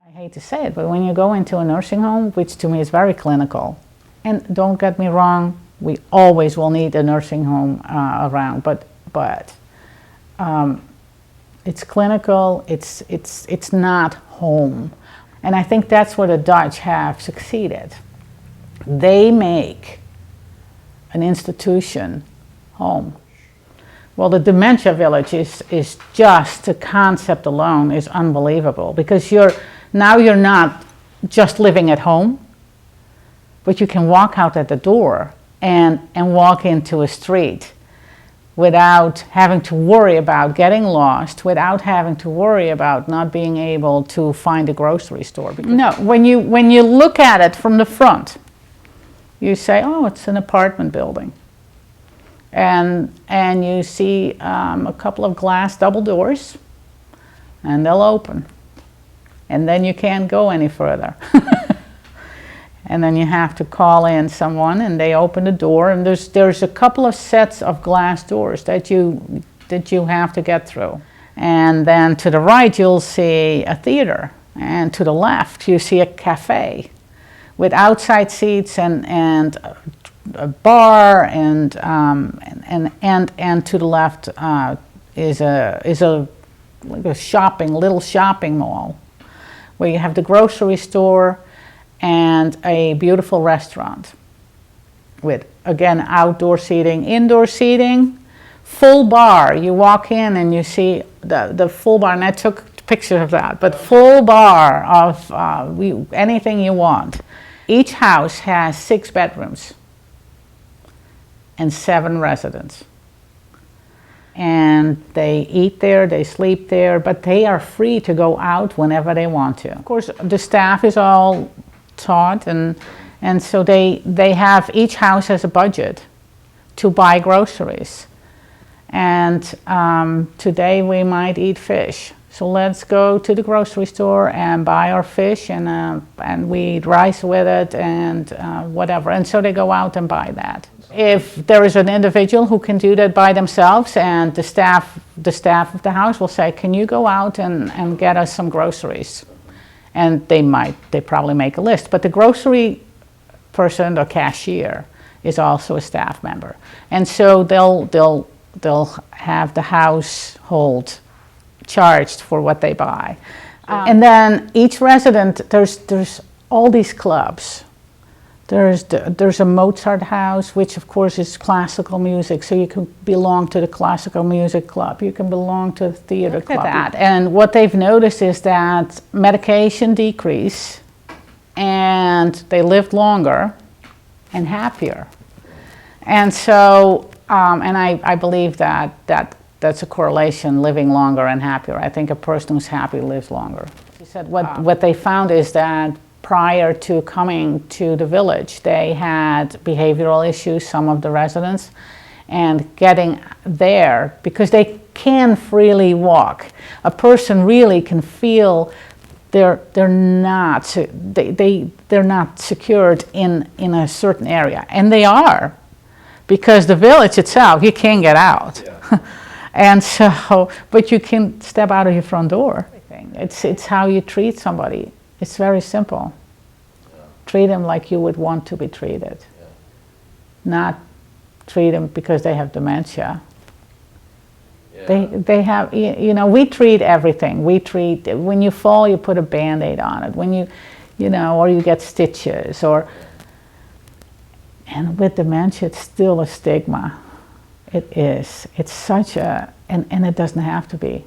I hate to say it, but when you go into a nursing home, which to me is very clinical, and don't get me wrong, we always will need a nursing home around, but it's clinical, it's not home. And I think that's where the Dutch have succeeded. They make an institution home. Well, the dementia village is just, the concept alone is unbelievable, because now you're not just living at home, but you can walk out at the door and walk into a street without having to worry about getting lost, without having to worry about not being able to find a grocery store. No, when you look at it from the front, you say, oh, it's an apartment building. And you see a couple of glass double doors, and they'll open. And then you can't go any further. And then you have to call in someone, and they open the door, and there's a couple of sets of glass doors that you have to get through. And then to the right you'll see a theater, and to the left you see a cafe with outside seats and a bar, and to the left is a like a little shopping mall where you have the grocery store and a beautiful restaurant with, again, outdoor seating, indoor seating, full bar. You walk in and you see the full bar, and I took pictures of that, but full bar of anything you want. Each house has 6 bedrooms and 7 residents. And they eat there, they sleep there, but they are free to go out whenever they want to. Of course, the staff is all taught, and so they have, each house has a budget to buy groceries. And today we might eat fish, so let's go to the grocery store and buy our fish, and we eat rice with it and whatever. And so they go out and buy that. If there is an individual who can do that by themselves, and the staff of the house will say, can you go out and get us some groceries? And they probably make a list, but the grocery person or cashier is also a staff member. And so they'll have the household charged for what they buy. And then each resident, there's all these clubs. There's a Mozart house, which of course is classical music, so you can belong to the classical music club. You can belong to the theater club. And what they've noticed is that medication decrease, and they lived longer and happier. And so, and I believe that's a correlation, living longer and happier. I think a person who's happy lives longer. She said what they found is that prior to coming to the village, they had behavioral issues, some of the residents, and getting there, because they can freely walk. A person really can feel they're not secured in a certain area, and they are, because the village itself, you can't get out. Yeah. And so, but you can step out of your front door. It's how you treat somebody. It's very simple. Yeah. Treat them like you would want to be treated. Yeah. Not treat them because they have dementia. Yeah. They have, we treat everything. We treat, when you fall, you put a Band-Aid on it. When or you get stitches, and with dementia, it's still a stigma. It is. It's such a, and it doesn't have to be.